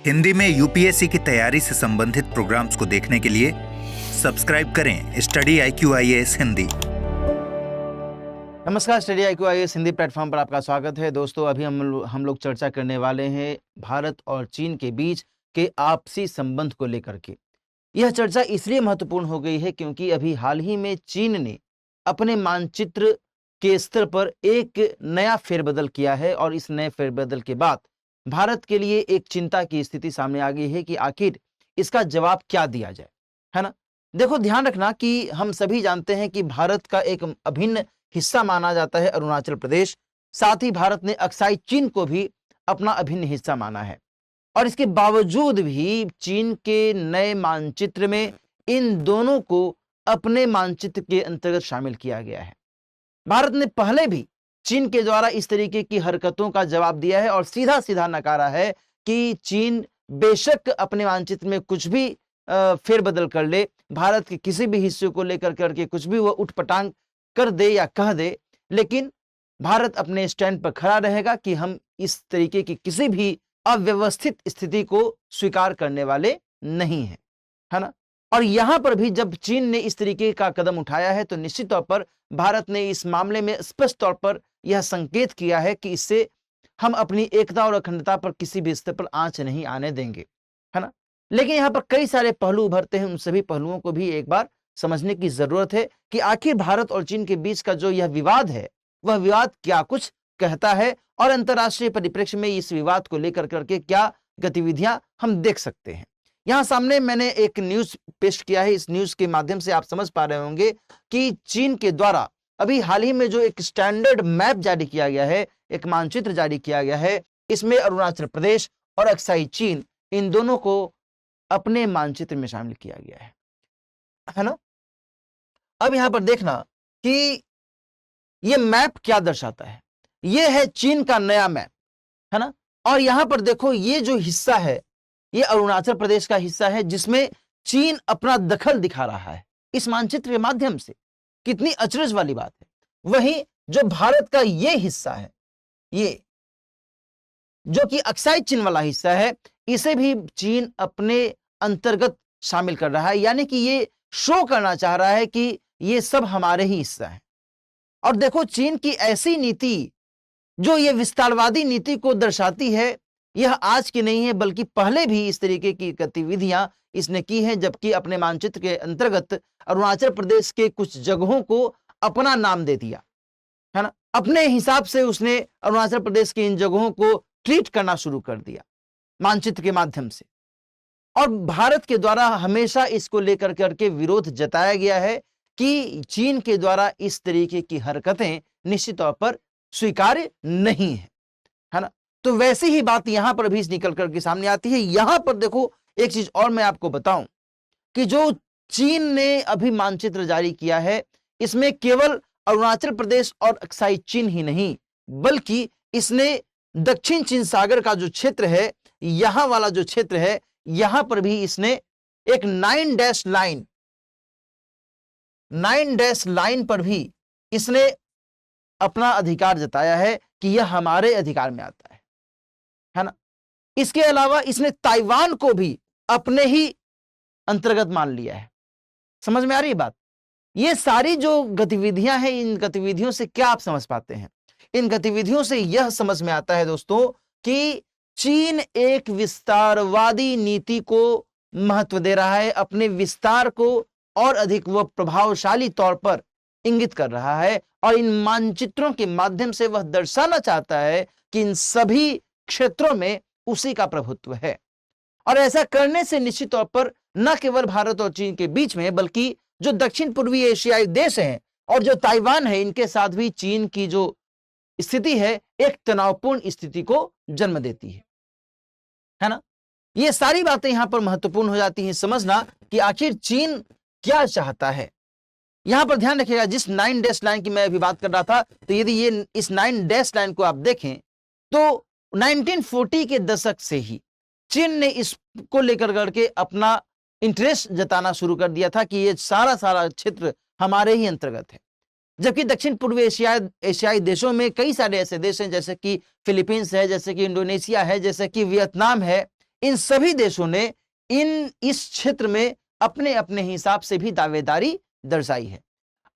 हिंदी में यूपीएससी की तैयारी से संबंधित प्रोग्राम्स को देखने के लिए सब्सक्राइब करें स्टडी IQ हिंदी। नमस्कार, स्टडी IQ हिंदी प्लेटफॉर्म पर आपका स्वागत है। दोस्तों, अभी हम लोग चर्चा करने वाले हैं भारत और चीन के बीच के आपसी संबंध को लेकर के। यह चर्चा इसलिए महत्वपूर्ण हो गई है क्योंकि अभी हाल ही में चीन ने अपने मानचित्र के स्तर पर एक नया फेरबदल किया है और इस नए फेरबदल के बाद भारत के लिए एक चिंता की स्थिति सामने आ गई है कि आखिर इसका जवाब क्या दिया जाए, है ना। देखो, ध्यान रखना कि हम सभी जानते हैं कि भारत का एक अभिन्न हिस्सा माना जाता है अरुणाचल प्रदेश। साथ ही भारत ने अक्साई चीन को भी अपना अभिन्न हिस्सा माना है और इसके बावजूद भी चीन के नए मानचित्र में इन दोनों को अपने मानचित्र के अंतर्गत शामिल किया गया है। भारत ने पहले भी चीन के द्वारा इस तरीके की हरकतों का जवाब दिया है और सीधा सीधा नकारा है कि चीन बेशक अपने मानचित्र में कुछ भी फेरबदल कर ले, भारत के किसी भी हिस्से को लेकर करके कुछ भी वह उठपटांग कर दे या कह दे, लेकिन भारत अपने स्टैंड पर खड़ा रहेगा कि हम इस तरीके की किसी भी अव्यवस्थित स्थिति को स्वीकार करने वाले नहीं हैं, है ना। और यहां पर भी जब चीन ने इस तरीके का कदम उठाया है तो निश्चित तौर पर भारत ने इस मामले में स्पष्ट तौर पर यह संकेत किया है कि इससे हम अपनी एकता और अखंडता पर किसी भी स्तर पर आंच नहीं आने देंगे, है ना। लेकिन यहाँ पर कई सारे पहलू उभरते हैं, उन सभी पहलुओं को भी एक बार समझने की जरूरत है कि आखिर भारत और चीन के बीच का जो यह विवाद है वह विवाद क्या कुछ कहता है और अंतर्राष्ट्रीय परिप्रेक्ष्य में इस विवाद को लेकर करके क्या गतिविधियां हम देख सकते हैं। यहां सामने मैंने एक न्यूज पेश किया है। इस न्यूज के माध्यम से आप समझ पा रहे होंगे कि चीन के द्वारा अभी हाल ही में जो एक स्टैंडर्ड मैप जारी किया गया है, एक मानचित्र जारी किया गया है, इसमें अरुणाचल प्रदेश और अक्साई चीन इन दोनों को अपने मानचित्र में शामिल किया गया है ना। अब यहां पर देखना कि यह मैप क्या दर्शाता है। यह है चीन का नया मैप, है ना। और यहां पर देखो, ये जो हिस्सा है ये अरुणाचल प्रदेश का हिस्सा है जिसमें चीन अपना दखल दिखा रहा है इस मानचित्र के माध्यम से। कितनी अचरज वाली बात है। वहीं जो भारत का ये हिस्सा है, ये जो कि अक्साई चीन वाला हिस्सा है, इसे भी चीन अपने अंतर्गत शामिल कर रहा है, यानी कि ये शो करना चाह रहा है कि ये सब हमारे ही हिस्सा है। और देखो, चीन की ऐसी नीति जो ये विस्तारवादी नीति को दर्शाती है, यह आज की नहीं है बल्कि पहले भी इस तरीके की गतिविधियां इसने की हैं, जबकि अपने मानचित्र के अंतर्गत अरुणाचल प्रदेश के कुछ जगहों को अपना नाम दे दिया, है ना। अपने हिसाब से उसने अरुणाचल प्रदेश की इन जगहों को ट्रीट करना शुरू कर दिया मानचित्र के माध्यम से। और भारत के द्वारा हमेशा इसको लेकर करके विरोध जताया गया है कि चीन के द्वारा इस तरीके की हरकतें निश्चित तौर पर स्वीकार्य नहीं है ना। तो वैसी ही बात यहां पर भी निकल करके सामने आती है। यहां पर देखो, एक चीज और मैं आपको बताऊं कि जो चीन ने अभी मानचित्र जारी किया है, इसमें केवल अरुणाचल प्रदेश और अक्साई चीन ही नहीं बल्कि इसने दक्षिण चीन सागर का जो क्षेत्र है, यहां वाला जो क्षेत्र है, यहां पर भी इसने एक 9 डैश लाइन पर भी इसने अपना अधिकार जताया है कि यह हमारे अधिकार में आता है ना। इसके अलावा इसने ताइवान को भी अपने ही अंतर्गत मान लिया है। समझ में आ रही है बात। ये सारी जो गतिविधियां हैं, इन गतिविधियों से क्या आप समझ पाते हैं? इन गतिविधियों से यह समझ में आता है दोस्तों कि चीन एक विस्तारवादी नीति को महत्व दे रहा है, अपने विस्तार को और अधिक वह प्रभावशाली तौर पर इंगित कर रहा है और इन मानचित्रों के माध्यम से वह दर्शाना चाहता है कि इन सभी क्षेत्रों में उसी का प्रभुत्व है। और ऐसा करने से निश्चित तौर पर न केवल भारत और चीन के बीच में बल्कि जो दक्षिण पूर्वी एशियाई देश हैं और जो ताइवान है, इनके साथ भी चीन की जो स्थिति है एक तनावपूर्ण स्थिति को जन्म देती है ना। ये सारी बातें यहां पर महत्वपूर्ण हो जाती हैं समझना कि आखिर चीन क्या चाहता है। यहां पर ध्यान रखिएगा, जिस 9 डैश लाइन की मैं अभी बात कर रहा था, तो यदि ये इस 9 डैश लाइन को आप देखें तो 1940 के दशक से ही चीन ने इसको लेकर करके अपना इंटरेस्ट जताना शुरू कर दिया था कि ये सारा क्षेत्र हमारे ही अंतर्गत है। जबकि दक्षिण पूर्वी एशियाई देशों में कई सारे ऐसे देश हैं, जैसे कि फिलीपींस है, जैसे कि इंडोनेशिया है, जैसे कि वियतनाम है, इन सभी देशों ने इस क्षेत्र में अपने अपने हिसाब से भी दावेदारी दर्शाई है।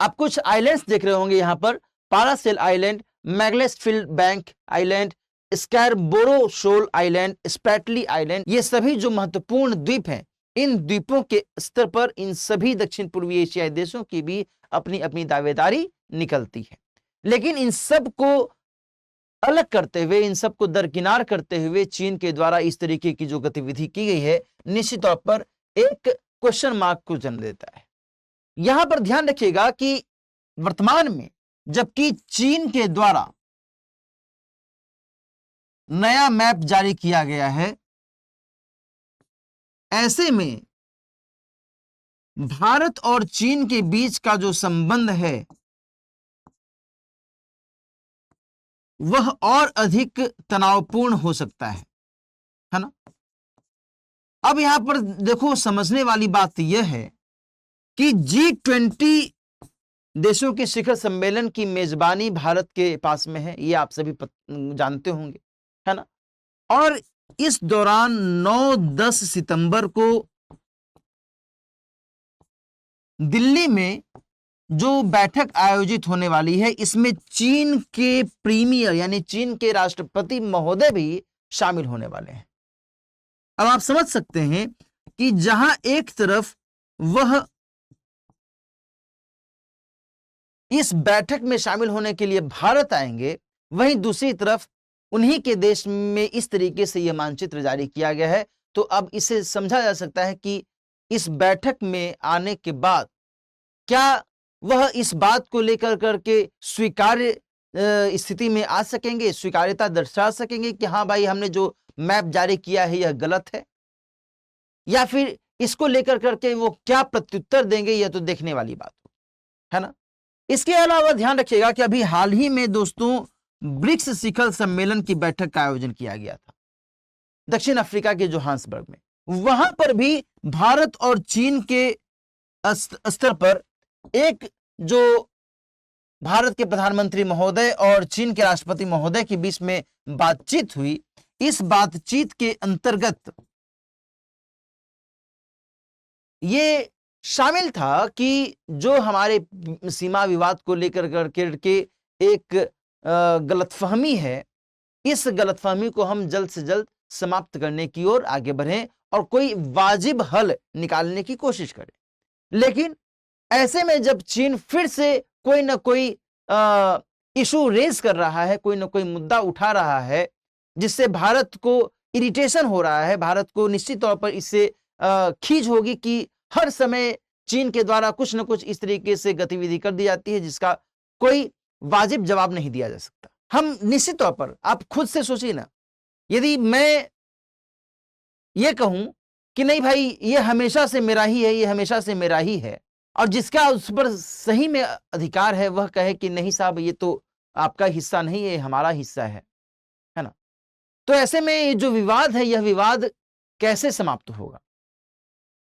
आप कुछ आइलैंड्स देख रहे होंगे यहां पर, पारासेल आइलैंड, मैग्लेसफील्ड बैंक आइलैंड, स्कैरबोरो शोल आइलैंड, स्पैटली आइलैंड, ये सभी जो महत्वपूर्ण द्वीप हैं, इन द्वीपों के स्तर पर इन सभी दक्षिण पूर्वी एशियाई देशों की भी अपनी अपनी दावेदारी निकलती है। लेकिन इन सब को अलग करते हुए, इन सब को दरकिनार करते हुए चीन के द्वारा इस तरीके की जो गतिविधि की गई है, निश्चित तौर पर एक क्वेश्चन मार्क को जन्म देता है। यहां पर ध्यान रखिएगा कि वर्तमान में जबकि चीन के द्वारा नया मैप जारी किया गया है, ऐसे में भारत और चीन के बीच का जो संबंध है वह और अधिक तनावपूर्ण हो सकता है ना। अब यहां पर देखो, समझने वाली बात यह है कि G20 देशों के शिखर सम्मेलन की मेजबानी भारत के पास में है, ये आप सभी जानते होंगे, है ना। और इस दौरान 9-10 सितंबर को दिल्ली में जो बैठक आयोजित होने वाली है, इसमें चीन के प्रीमियर यानी चीन के राष्ट्रपति महोदय भी शामिल होने वाले हैं। अब आप समझ सकते हैं कि जहां एक तरफ वह इस बैठक में शामिल होने के लिए भारत आएंगे, वहीं दूसरी तरफ उन्हीं के देश में इस तरीके से यह मानचित्र जारी किया गया है। तो अब इसे समझा जा सकता है कि इस बैठक में आने के बाद क्या वह इस बात को लेकर करके स्वीकार्य स्थिति में आ सकेंगे, स्वीकार्यता दर्शा सकेंगे कि हाँ भाई, हमने जो मैप जारी किया है यह गलत है, या फिर इसको लेकर करके वो क्या प्रत्युत्तर देंगे, यह तो देखने वाली बात है ना। इसके अलावा ध्यान रखिएगा कि अभी हाल ही में दोस्तों ब्रिक्स शिखर सम्मेलन की बैठक का आयोजन किया गया था दक्षिण अफ्रीका के जोहान्सबर्ग में। वहां पर भी भारत और चीन के स्तर पर एक जो भारत के प्रधानमंत्री महोदय और चीन के राष्ट्रपति महोदय के बीच में बातचीत हुई, इस बातचीत के अंतर्गत ये शामिल था कि जो हमारे सीमा विवाद को लेकर करके एक गलतफहमी है, इस गलतफहमी को हम जल्द से जल्द समाप्त करने की ओर आगे बढ़ें और कोई वाजिब हल निकालने की कोशिश करें। लेकिन ऐसे में जब चीन फिर से कोई ना कोई इशू रेज कर रहा है, कोई ना कोई मुद्दा उठा रहा है, जिससे भारत को इरिटेशन हो रहा है, भारत को निश्चित तौर पर इससे खींच होगी कि हर समय चीन के द्वारा कुछ न कुछ इस तरीके से गतिविधि कर दी जाती है जिसका कोई वाजिब जवाब नहीं दिया जा सकता। हम निश्चित तौर पर, आप खुद से सोचिए ना, यदि मैं ये कहूं कि नहीं भाई ये हमेशा से मेरा ही है, ये हमेशा से मेरा ही है, और जिसका उस पर सही में अधिकार है वह कहे कि नहीं साहब ये तो आपका हिस्सा नहीं है, हमारा हिस्सा है ना। तो ऐसे में ये जो विवाद है, यह विवाद कैसे समाप्त होगा,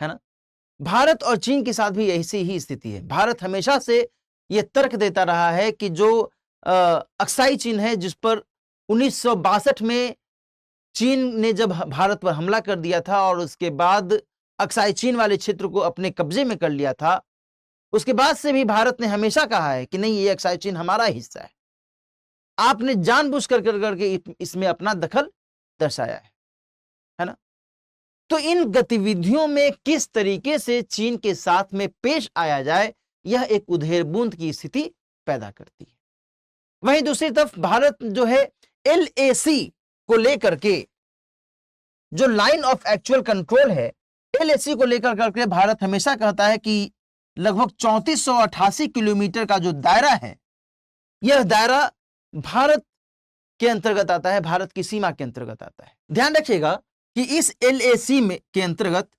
है ना। भारत और चीन के साथ भी ऐसी ही स्थिति है। भारत हमेशा से यह तर्क देता रहा है कि जो अक्साई चीन है, जिस पर 1962 में चीन ने जब भारत पर हमला कर दिया था और उसके बाद अक्साई चीन वाले क्षेत्र को अपने कब्जे में कर लिया था, उसके बाद से भी भारत ने हमेशा कहा है कि नहीं, ये अक्साई चीन हमारा हिस्सा है। आपने जानबूझ कर करके इसमें अपना दखल दर्शाया है ना। तो इन गतिविधियों में किस तरीके से चीन के साथ में पेश आया जाए, यह एक उधेड़ बूंद की स्थिति पैदा करती है। वहीं दूसरी तरफ भारत जो है LAC को लेकर के जो लाइन ऑफ एक्चुअल कंट्रोल है, LAC को लेकर करके भारत हमेशा कहता है कि लगभग 3488 किलोमीटर का जो दायरा है, यह दायरा भारत के अंतर्गत आता है, भारत की सीमा के अंतर्गत आता है। ध्यान रखिएगा कि इस LAC में के अंतर्गत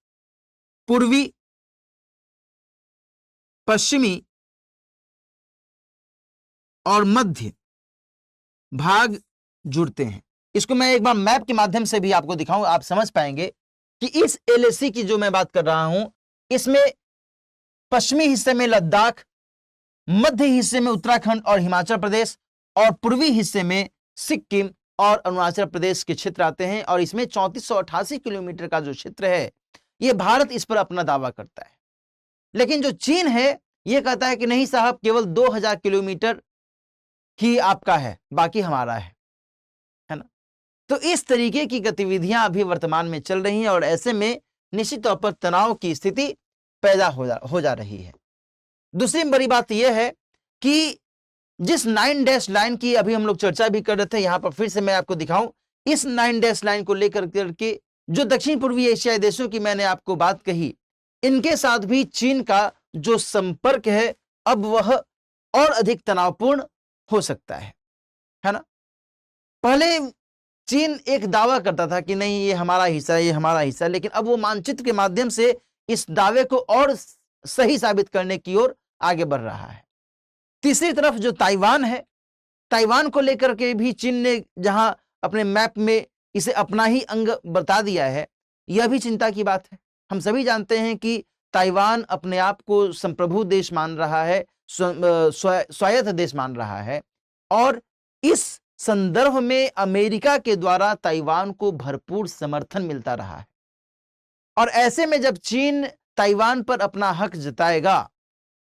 पूर्वी, पश्चिमी और मध्य भाग जुड़ते हैं। इसको मैं एक बार मैप के माध्यम से भी आपको दिखाऊं, आप समझ पाएंगे कि इस LAC की जो मैं बात कर रहा हूं, इसमें पश्चिमी हिस्से में लद्दाख, मध्य हिस्से में उत्तराखंड और हिमाचल प्रदेश, और पूर्वी हिस्से में सिक्किम, और अरुणाचल प्रदेश के क्षेत्र आते हैं और इसमें 3488 किलोमीटर का जो क्षेत्र है ये भारत इस पर अपना दावा करता है। लेकिन जो चीन है ये कहता है कि नहीं साहब, केवल 2000 किलोमीटर ही आपका है, बाकी हमारा है ना। तो इस तरीके की गतिविधियां अभी वर्तमान में चल रही हैं और ऐसे में निश्चित तौर पर तनाव की स्थिति पैदा हो जा रही है। दूसरी बड़ी बात यह है कि जिस 9 डैश लाइन की अभी हम लोग चर्चा भी कर रहे थे, यहां पर फिर से मैं आपको दिखाऊं, इस 9 डैश लाइन को लेकर के जो दक्षिण पूर्वी एशियाई देशों की मैंने आपको बात कही, इनके साथ भी चीन का जो संपर्क है अब वह और अधिक तनावपूर्ण हो सकता है ना। पहले चीन एक दावा करता था कि नहीं ये हमारा हिस्सा है, ये हमारा हिस्सा है, लेकिन अब वो मानचित्र के माध्यम से इस दावे को और सही साबित करने की ओर आगे बढ़ रहा है। तीसरी तरफ जो ताइवान है, ताइवान को लेकर के भी चीन ने जहां अपने मैप में इसे अपना ही अंग बता दिया है, यह भी चिंता की बात है। हम सभी जानते हैं कि ताइवान अपने आप को संप्रभु देश मान रहा है, स्वायत्त देश मान रहा है और इस संदर्भ में अमेरिका के द्वारा ताइवान को भरपूर समर्थन मिलता रहा है। और ऐसे में जब चीन ताइवान पर अपना हक जताएगा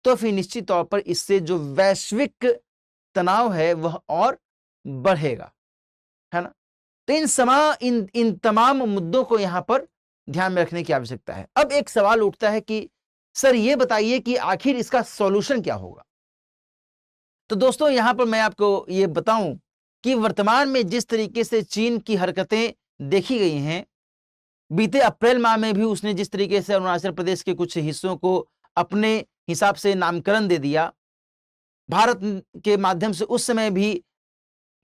तो फिर निश्चित तौर पर इससे जो वैश्विक तनाव है वह और बढ़ेगा, है ना। तो इन तमाम मुद्दों को यहां पर ध्यान में रखने की आवश्यकता है। अब एक सवाल उठता है कि सर ये बताइए कि आखिर इसका सॉल्यूशन क्या होगा। तो दोस्तों यहां पर मैं आपको ये बताऊं कि वर्तमान में जिस तरीके से चीन की हरकतें देखी गई हैं, बीते अप्रैल माह में भी उसने जिस तरीके से अरुणाचल प्रदेश के कुछ हिस्सों को अपने हिसाब से नामकरण दे दिया, भारत के माध्यम से उस समय भी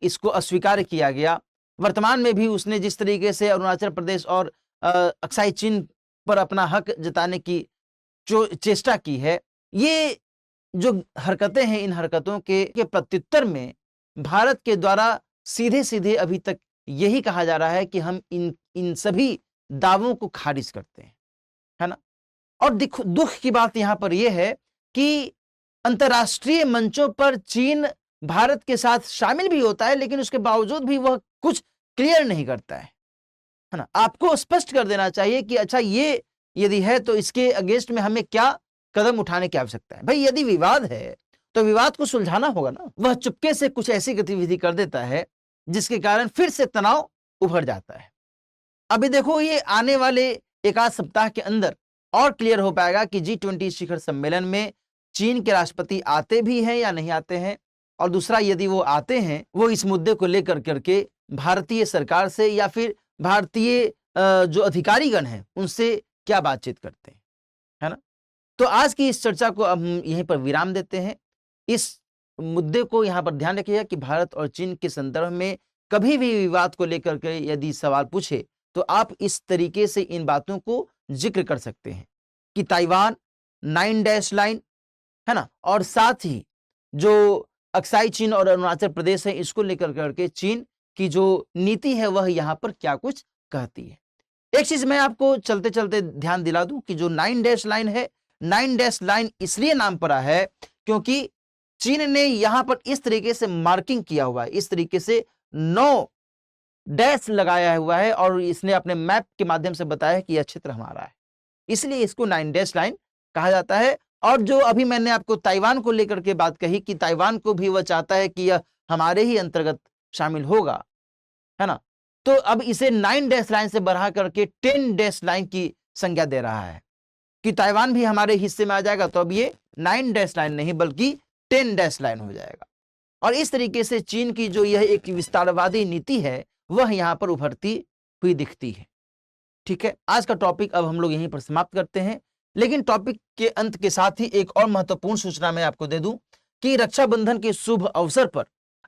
इसको अस्वीकार किया गया। वर्तमान में भी उसने जिस तरीके से अरुणाचल प्रदेश और अक्साई चीन पर अपना हक जताने की जो चेष्टा की है, ये जो हरकतें हैं, इन हरकतों के प्रत्युत्तर में भारत के द्वारा सीधे सीधे अभी तक यही कहा जा रहा है कि हम इन सभी दावों को खारिज करते हैं, है ना। और दुख की बात यहां पर यह है कि अंतर्राष्ट्रीय मंचों पर चीन भारत के साथ शामिल भी होता है, लेकिन उसके बावजूद भी वह कुछ क्लियर नहीं करता है ना। आपको स्पष्ट कर देना चाहिए कि अच्छा ये यदि है तो इसके अगेंस्ट में हमें क्या कदम उठाने की आवश्यकता है। भाई यदि विवाद है तो विवाद को सुलझाना होगा ना। वह चुपके से कुछ ऐसी गतिविधि कर देता है जिसके कारण फिर से तनाव उभर जाता है। अभी देखो ये आने वाले एक आध सप्ताह के अंदर और क्लियर हो पाएगा कि G20 शिखर सम्मेलन में चीन के राष्ट्रपति आते भी हैं या नहीं आते हैं, और दूसरा यदि वो आते हैं वो इस मुद्दे को लेकर करके भारतीय सरकार से या फिर भारतीय जो अधिकारीगण हैं उनसे क्या बातचीत करते हैं, है ना। तो आज की इस चर्चा को अब हम यहीं पर विराम देते हैं। इस मुद्दे को यहाँ पर ध्यान रखिएगा कि भारत और चीन के संदर्भ में कभी भी विवाद को लेकर के यदि सवाल पूछे तो आप इस तरीके से इन बातों को जिक्र कर सकते हैं कि ताइवान 9 डैश लाइन, है ना, और साथ ही जो अक्साई चीन और अरुणाचल प्रदेश है इसको लेकर करके चीन की जो नीति है वह यहाँ पर क्या कुछ कहती है। एक चीज मैं आपको चलते चलते ध्यान दिला दूं कि जो 9 डैश लाइन है, 9 डैश लाइन इसलिए नाम पड़ा है क्योंकि चीन ने यहां पर इस तरीके से मार्किंग किया हुआ है, इस तरीके से 9 डैश लगाया हुआ है और इसने अपने मैप के माध्यम से बताया कि यह क्षेत्र हमारा है, इसलिए इसको 9 डैश लाइन कहा जाता है। और जो अभी मैंने आपको ताइवान को लेकर के बात कही कि ताइवान को भी वह चाहता है कि यह हमारे ही अंतर्गत शामिल होगा, है ना, तो अब इसे 9 डैश लाइन से बढ़ा करके 10 डैश लाइन की संज्ञा दे रहा है कि ताइवान भी हमारे हिस्से में आ जाएगा, तो अब ये 9 डैश लाइन नहीं बल्कि 10 डैश लाइन हो जाएगा। और इस तरीके से चीन की जो यह एक विस्तारवादी नीति है वह यहां पर उभरती हुई दिखती है। ठीक है, आज का टॉपिक अब हम लोग यहीं पर समाप्त करते हैं, लेकिन टॉपिक के अंत के साथ ही एक और महत्वपूर्ण सूचना मैं आपको दे दूं कि रक्षाबंधन के शुभ अवसर पर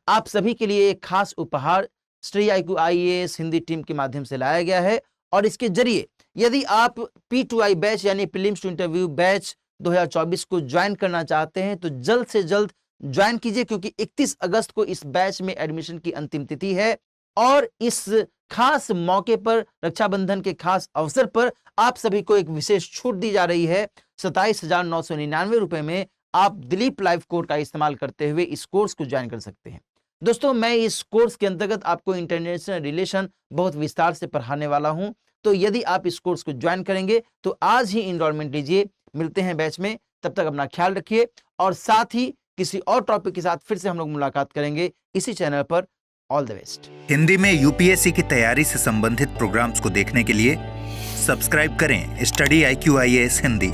आप सभी के लिए एक खास उपहार study IQ IAS Hindi team के माध्यम से लाया गया है। और इसके जरिए यदि आप P2I बैच यानी प्रीलिम्स टू इंटरव्यू बैच 2024 को ज्वाइन करना चाहते हैं तो जल्द से जल्द ज्वाइन कीजिए, क्योंकि 31 अगस्त को इस बैच में एडमिशन की अंतिम तिथि है। और इस खास मौके पर, रक्षाबंधन के खास अवसर पर आप सभी को एक विशेष छूट दी जा रही है। 27,999 रुपए में आप दिलीप लाइव कोड का इस्तेमाल करते हुए इस कोर्स को ज्वाइन कर सकते हैं। दोस्तों, मैं इस कोर्स के अंतर्गत आपको इंटरनेशनल रिलेशन बहुत विस्तार से पढ़ाने वाला हूं। तो यदि आप इस कोर्स को ज्वाइन करेंगे तो आज ही इनरोलमेंट लीजिए। मिलते हैं बैच में, तब तक अपना ख्याल रखिए और साथ ही किसी और टॉपिक के साथ फिर से हम लोग मुलाकात करेंगे इसी चैनल पर। All the best. हिंदी में यूपीएससी की तैयारी से संबंधित प्रोग्राम्स को देखने के लिए सब्सक्राइब करें स्टडी IQ IAS हिंदी।